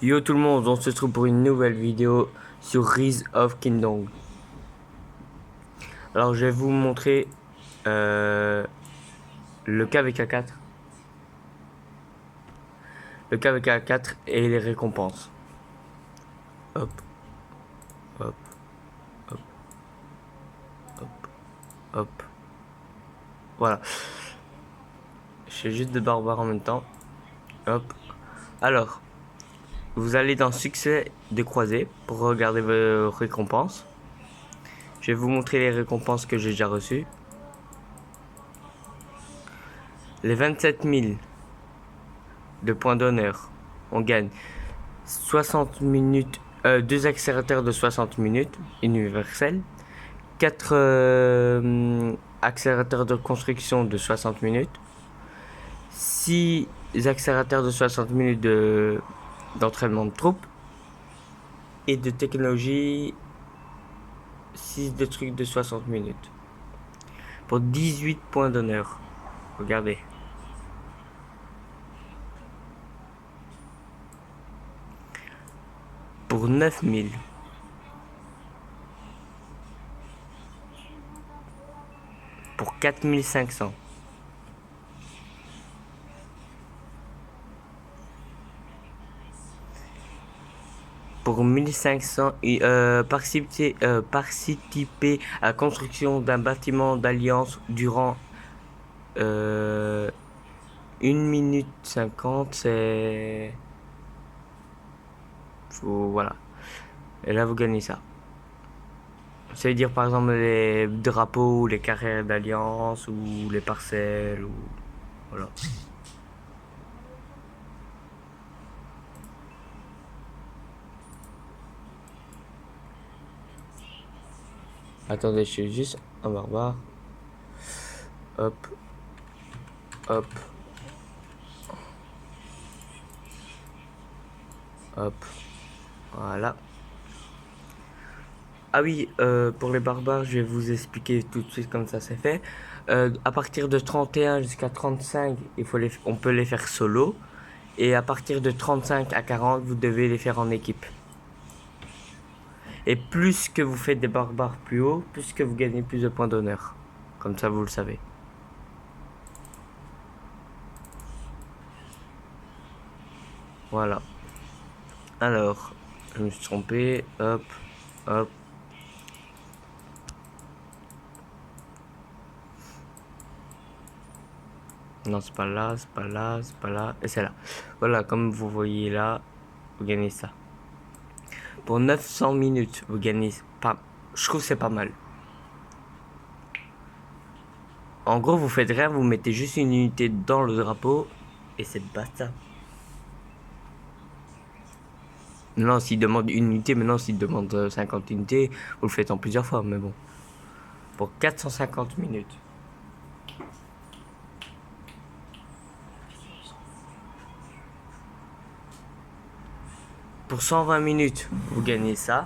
Yo tout le monde, on se retrouve pour une nouvelle vidéo sur Rise of Kingdom. Alors je vais vous montrer le KVK4. Le KVK4 et les récompenses. Hop, hop, hop, hop, hop. Voilà. Je fais juste de barbares en même temps. Hop. Alors, vous allez dans succès de croisée pour regarder vos récompenses. Je vais vous montrer les récompenses que j'ai déjà reçues. Les 27 000 de points d'honneur. On gagne 60 minutes, 2 accélérateurs de 60 minutes universels, 4 accélérateurs de construction de 60 minutes, 6 accélérateurs de 60 minutes d'entraînement de troupes et de technologie 6 de trucs de 60 minutes pour 18 points d'honneur. Regardez. Pour 9000. Pour 4500. Pour 1500 et participer à la construction d'un bâtiment d'alliance durant 1 minute 50, c'est... Voilà. Et là, vous gagnez ça. Ça veut dire, par exemple, les drapeaux, les carrières d'alliance, ou les parcelles, ou... Voilà. Attendez, je suis juste un barbare. Hop. Hop. Hop. Voilà. Ah oui, pour les barbares, je vais vous expliquer tout de suite comme ça c'est fait. À partir de 31 jusqu'à 35, on peut les faire solo. Et à partir de 35 à 40, vous devez les faire en équipe. Et plus que vous faites des barbares plus haut, plus que vous gagnez plus de points d'honneur. Comme ça, vous le savez. Voilà. Alors, je me suis trompé. Hop, hop. Non, c'est pas là, c'est pas là, c'est pas là. Et c'est là. Voilà, comme vous voyez là, vous gagnez ça. Pour 900 minutes, vous gagnez pas. Je trouve que c'est pas mal. En gros, vous faites rien, vous mettez juste une unité dans le drapeau et c'est basta. Maintenant, s'il demande une unité, maintenant, s'il demande 50 unités, vous le faites en plusieurs fois, mais bon. Pour 450 minutes. Pour 120 minutes, vous gagnez ça.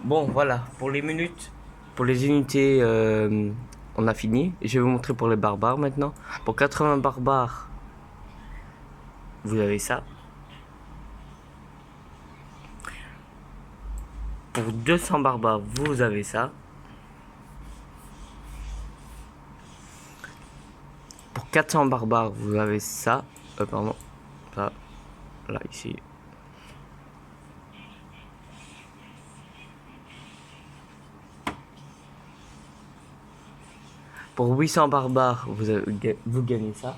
Bon, voilà, pour les minutes, pour les unités, on a fini. Je vais vous montrer pour les barbares maintenant. Pour 80 barbares, vous avez ça. Pour 200 barbares, vous avez ça. Pour 400 barbares, vous avez ça. Pardon. Ça. Là, ici. Pour 800 barbares, vous gagnez ça.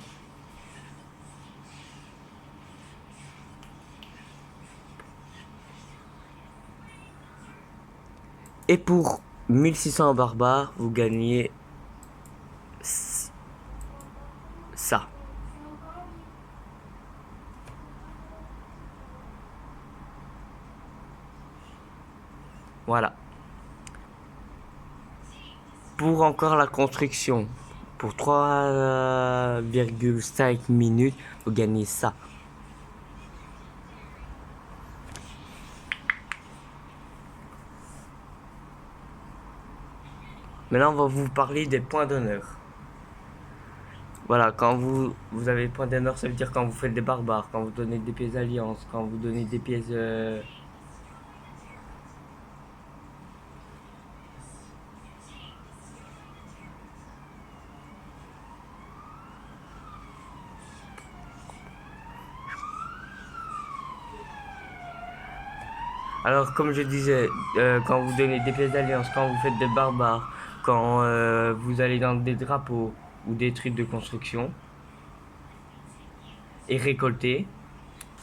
Et pour 1600 barbares, vous gagnez ça. Voilà. Pour encore la construction, pour 3,5 minutes, vous gagnez ça. Maintenant, on va vous parler des points d'honneur. Voilà, quand vous avez des points d'honneur, ça veut dire quand vous faites des barbares, quand vous donnez des pièces d'alliance, quand vous donnez des pièces... Alors, comme je disais, quand vous donnez des pièces d'alliance, quand vous faites des barbares, quand vous allez dans des drapeaux ou des trucs de construction et récolter,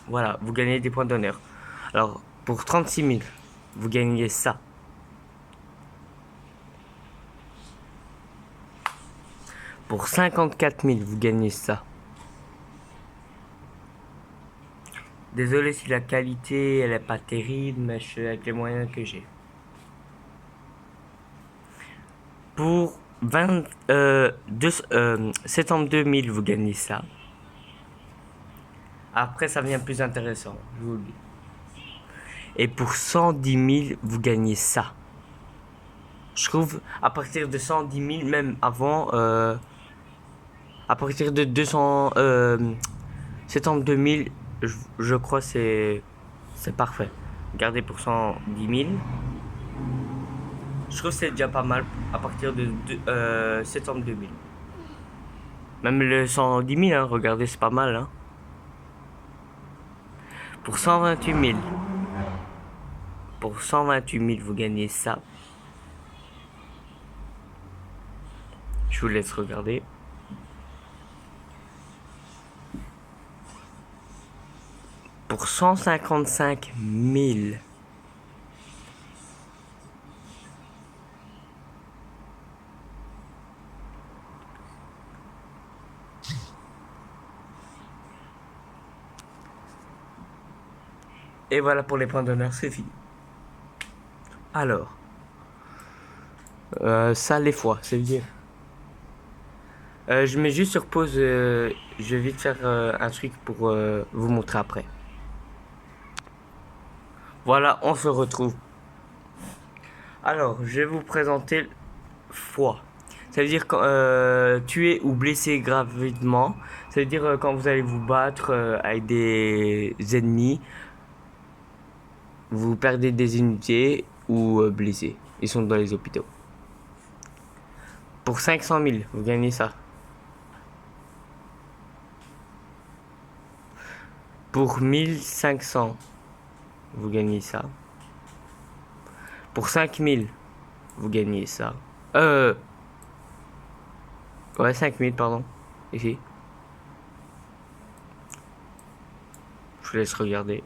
voilà, vous gagnez des points d'honneur. Alors, pour 36 000, vous gagnez ça. Pour 54 000, vous gagnez ça. Désolé si la qualité elle est pas terrible, mais je suis avec les moyens que j'ai. Pour 72 000, vous gagnez ça. Après, ça devient plus intéressant, je vous le dis. Et pour 110 000, vous gagnez ça. Je trouve, à partir de 110 000, même avant, à partir de 72 000, je crois c'est parfait. Regardez pour 110 000. Je trouve que c'est déjà pas mal à partir de 72 000. Même le 110 000, hein, regardez, c'est pas mal. Hein. Pour 128 000. Pour 128 000, vous gagnez ça. Je vous laisse regarder. Pour 155 000. Et voilà pour les points d'honneur, c'est fini. Alors, ça les fois, c'est dire. Je mets juste sur pause, je vais vite faire un truc pour vous montrer après. Voilà, on se retrouve. Alors, je vais vous présenter foi. Ça veut dire tuer ou blesser gravement. Ça veut dire quand vous allez vous battre avec des ennemis, vous perdez des unités ou blessés. Ils sont dans les hôpitaux. Pour 500 000, vous gagnez ça. Pour 1500, vous gagnez ça. Pour 5000, vous gagnez ça. Ouais, 5000, pardon. Ici. Je vous laisse regarder.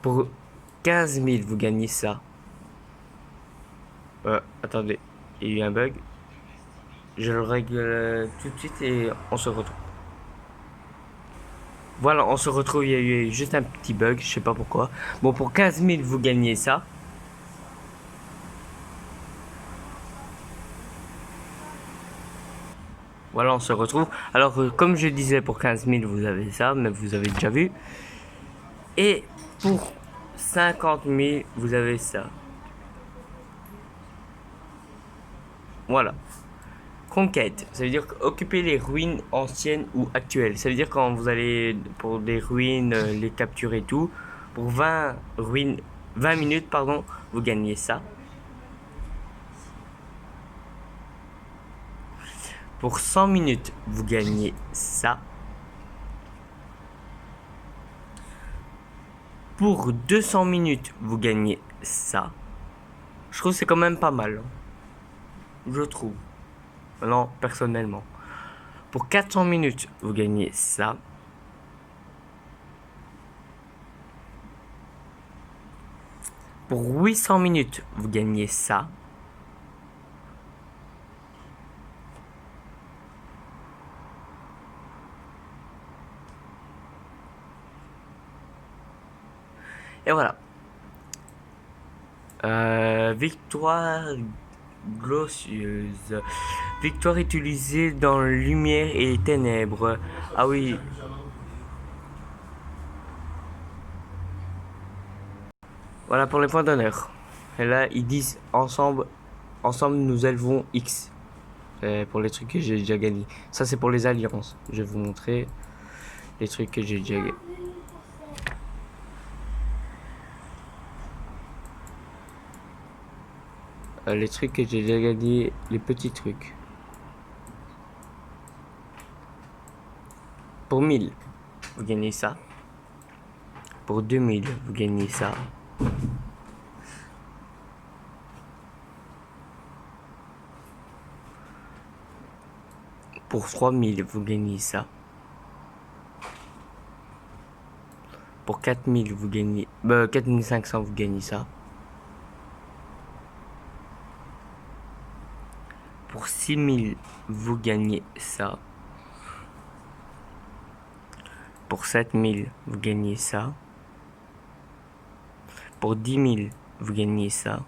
Pour 15 000, vous gagnez ça. Attendez, il y a eu un bug. Je le règle tout de suite et on se retrouve. Voilà, on se retrouve. Il y a eu juste un petit bug, je sais pas pourquoi. Bon, pour 15 000, vous gagnez ça. Voilà, on se retrouve. Alors, comme je disais, pour 15 000, vous avez ça, mais vous avez déjà vu. Et pour 50 000, vous avez ça. Voilà. Conquête, ça veut dire occuper les ruines anciennes ou actuelles. Ça veut dire quand vous allez pour des ruines, les capturer et tout. Pour 20 ruines, 20 minutes, pardon, vous gagnez ça. Pour 100 minutes, vous gagnez ça. Pour 200 minutes, vous gagnez ça. Je trouve que c'est quand même pas mal. Je trouve. Non, personnellement. Pour 400 minutes, vous gagnez ça. Pour 800 minutes, vous gagnez ça. Et voilà. Victoire glorieuse. Victoire utilisée dans lumière et ténèbres. Ah oui. Voilà pour les points d'honneur. Et là, ils disent ensemble nous élevons X. Pour les trucs que j'ai déjà gagnés. Ça, c'est pour les alliances. Je vais vous montrer les trucs que j'ai déjà gagnés. Les trucs que j'ai déjà gagnés, les petits trucs. Pour 1000, vous gagnez ça. Pour 2000, vous gagnez ça. Pour 3000, vous gagnez ça. Pour 4000, vous gagnez... 4500, vous gagnez ça. Pour 6000, vous gagnez ça. Pour 7000, vous gagnez ça. Pour 10 000, vous gagnez ça.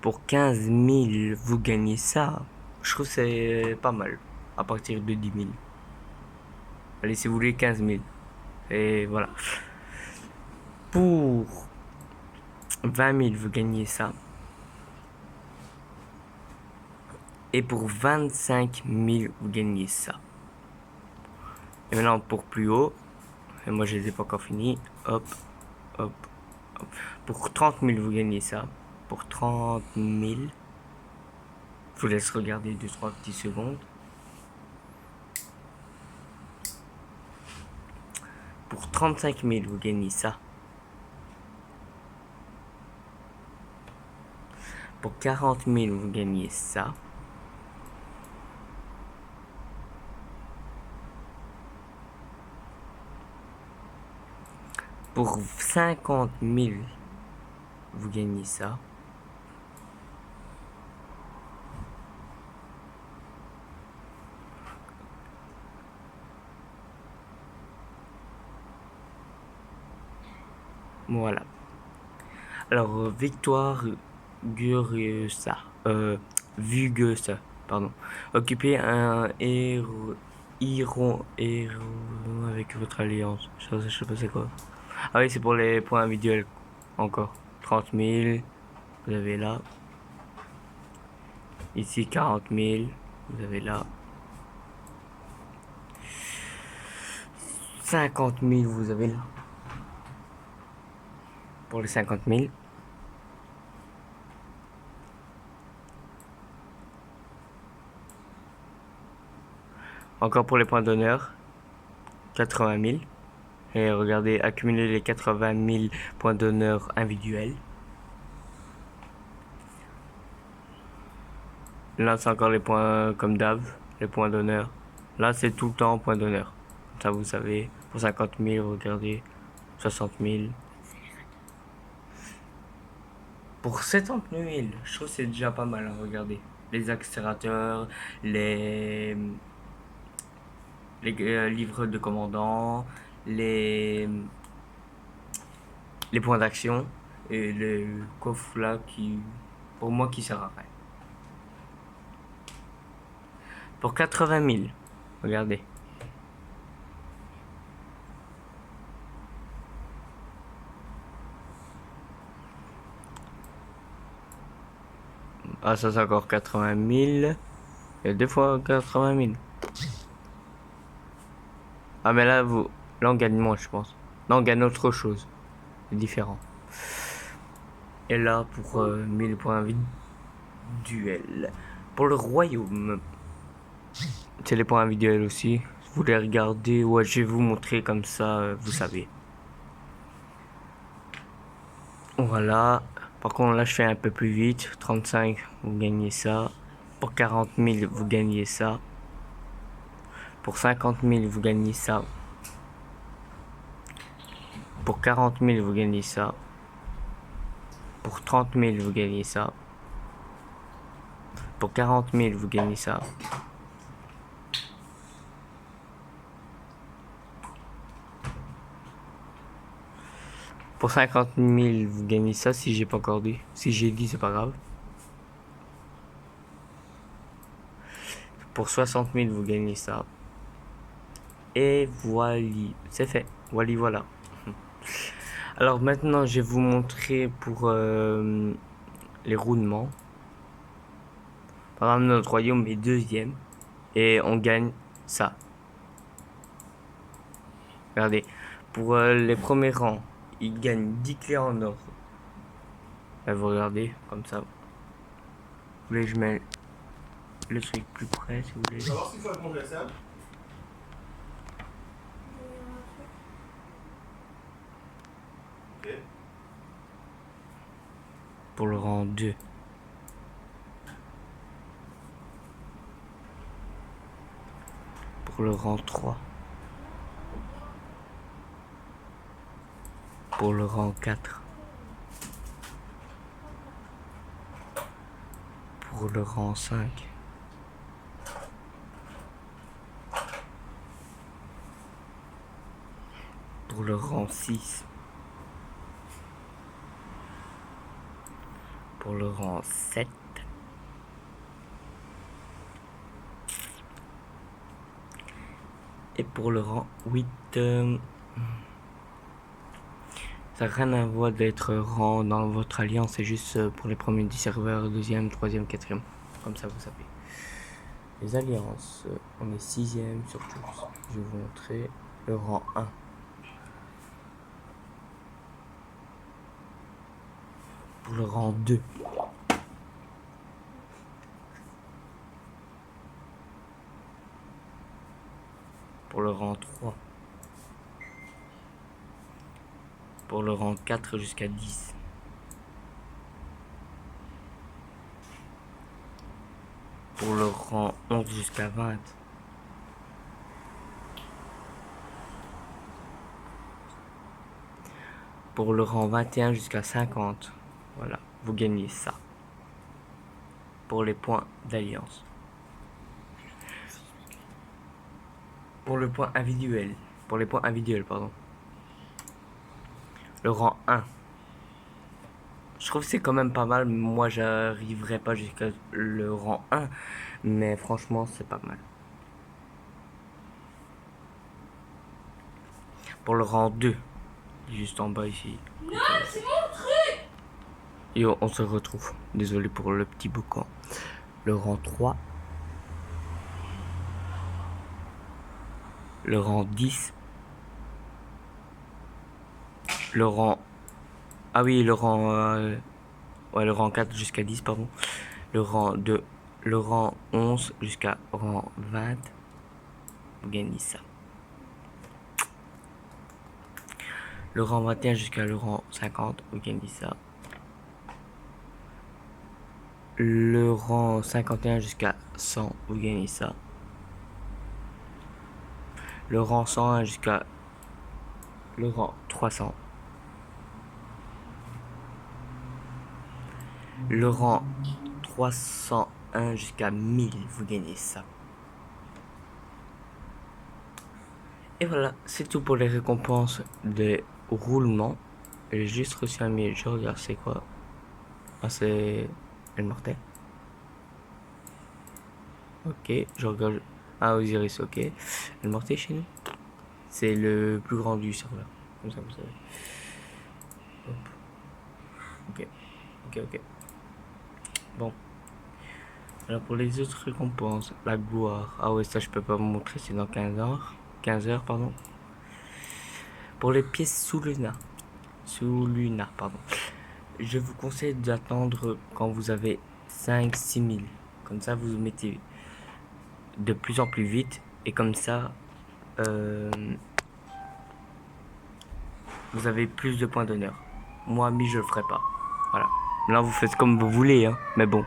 Pour 15 000, vous gagnez ça. Je trouve que c'est pas mal. À partir de 10 000. Allez, si vous voulez, 15 000. Et voilà. Pour 20 000, vous gagnez ça. Et pour 25 000, vous gagnez ça. Et maintenant, pour plus haut. Et moi, je les ai pas encore finis. Hop, hop, hop. Pour 30 000, vous gagnez ça. Pour 30 000. Je vous laisse regarder 2-3 petites secondes. Pour 35 000, vous gagnez ça. Pour 40 000, vous gagnez ça. Pour 50 000, vous gagnez ça. Voilà. Alors, Victoire Gursa. Vugusa, pardon. Occupez un héros avec votre alliance. Je sais pas c'est quoi. Ah oui, c'est pour les points individuels. Encore. 30 000. Vous avez là. Ici, 40 000. Vous avez là. 50 000, vous avez là. Pour les 50 000. Encore pour les points d'honneur. 80 000. Et regardez, accumuler les 80 000 points d'honneur individuels. Là, c'est encore les points comme d'hab, les points d'honneur. Là, c'est tout le temps points d'honneur. Ça, vous savez. Pour 50 000, regardez. 60 000. Pour 70 000, je trouve que c'est déjà pas mal, hein, regardez. Les accélérateurs, les livres de commandant, les points d'action et le coffre là qui, pour moi, qui sert à rien. Pour 80 000, regardez. Ah, ça c'est encore 80 000. Il y a deux fois 80 000. Ah, mais là, là on gagne moins, je pense. Là, on gagne autre chose. C'est différent. Et là, pour 1000 points individuels. Pour le royaume, c'est les points individuels aussi. Si vous voulez regarder, ouais, je vais vous montrer comme ça, vous savez. Voilà. Par contre, là, je fais un peu plus vite. 35, vous gagnez ça. Pour 40 000, vous gagnez ça. Pour 50 000, vous gagnez ça. Pour 40 000, vous gagnez ça. Pour 30 000, vous gagnez ça. Pour 40 000, vous gagnez ça. Pour 50 000, vous gagnez ça si j'ai pas encore dit. Si j'ai dit, c'est pas grave. Pour 60 000, vous gagnez ça. Et voilà, c'est fait. Voilà. Alors maintenant, je vais vous montrer pour les roulements. Par exemple, notre royaume est deuxième et on gagne ça. Regardez, pour les premiers rangs, ils gagnent 10 clés en or. Là, vous regardez, comme ça. Vous voulez que je mette le truc plus près, si vous voulez. Tu vas voir ce qu'il faut avec mon GSM? Ok. Pour le rang 2. Pour le rang 3. Pour le rang 4. Pour le rang 5. Pour le rang 6. Pour le rang 7. Et pour le rang 8. Ça n'a rien à voir d'être rang dans votre alliance, c'est juste pour les premiers 10 serveurs, deuxième, troisième, quatrième. Comme ça, vous savez. Les alliances, on est 6ème sur tous. Je vais vous montrer le rang 1. Pour le rang 2. Pour le rang 3. Pour le rang 4 jusqu'à 10. Pour le rang 11 jusqu'à 20. Pour le rang 21 jusqu'à 50. Voilà, vous gagnez ça. Pour les points d'alliance. Pour le point individuel. Pour les points individuels, pardon. Le rang 1. Je trouve que c'est quand même pas mal. Moi, j'arriverai pas jusqu'à le rang 1. Mais franchement, c'est pas mal. Pour le rang 2. Juste en bas ici. Non, c'est mon truc! Et on se retrouve. Désolé pour le petit boucan. Le rang 3. Le rang 10. Le rang... Ah oui, le rang... Ouais, le rang 4 jusqu'à 10, pardon. Le rang 2. Le rang 11 jusqu'à rang 20. Vous gagnez ça. Le rang 21 jusqu'à le rang 50. Vous gagnez ça. Le rang 51 jusqu'à 100. Vous gagnez ça. Le rang 101 jusqu'à le rang 300. Le rang 301 jusqu'à 1000, vous gagnez ça. Et voilà, c'est tout pour les récompenses de roulement. J'ai juste reçu un mail, je regarde c'est quoi. Ah, c'est El Mortel. Ok, je regarde. Ah, Osiris, ok. El Mortel chez nous. C'est le plus grand du serveur. Comme ça, vous savez. Hop. Ok, ok. Bon. Alors pour les autres récompenses, la gloire. Ah ouais, ça je peux pas vous montrer, c'est dans 15 heures. 15 heures, pardon. Pour les pièces sous Luna, pardon. Je vous conseille d'attendre quand vous avez 5-6 000. Comme ça, vous mettez de plus en plus vite. Et comme ça, vous avez plus de points d'honneur. Moi, je le ferai pas. Voilà. Là, vous faites comme vous voulez, hein. Mais bon.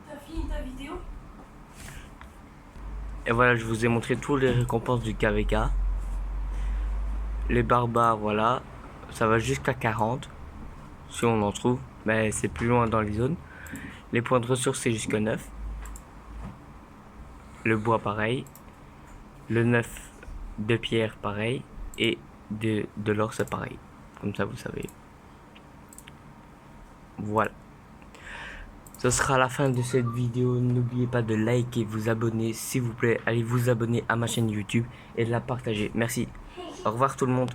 T'as fini ta vidéo? Et voilà, je vous ai montré toutes les récompenses du KVK. Les barbares, voilà. Ça va jusqu'à 40. Si on en trouve. Mais c'est plus loin dans les zones. Les points de ressources, c'est jusqu'à 9. Le bois, pareil. Le 9 de pierre, pareil. Et de l'or, c'est pareil. Comme ça, vous savez. Voilà. Ce sera la fin de cette vidéo. N'oubliez pas de liker, vous abonner, s'il vous plaît. Allez vous abonner à ma chaîne YouTube et de la partager. Merci. Au revoir tout le monde.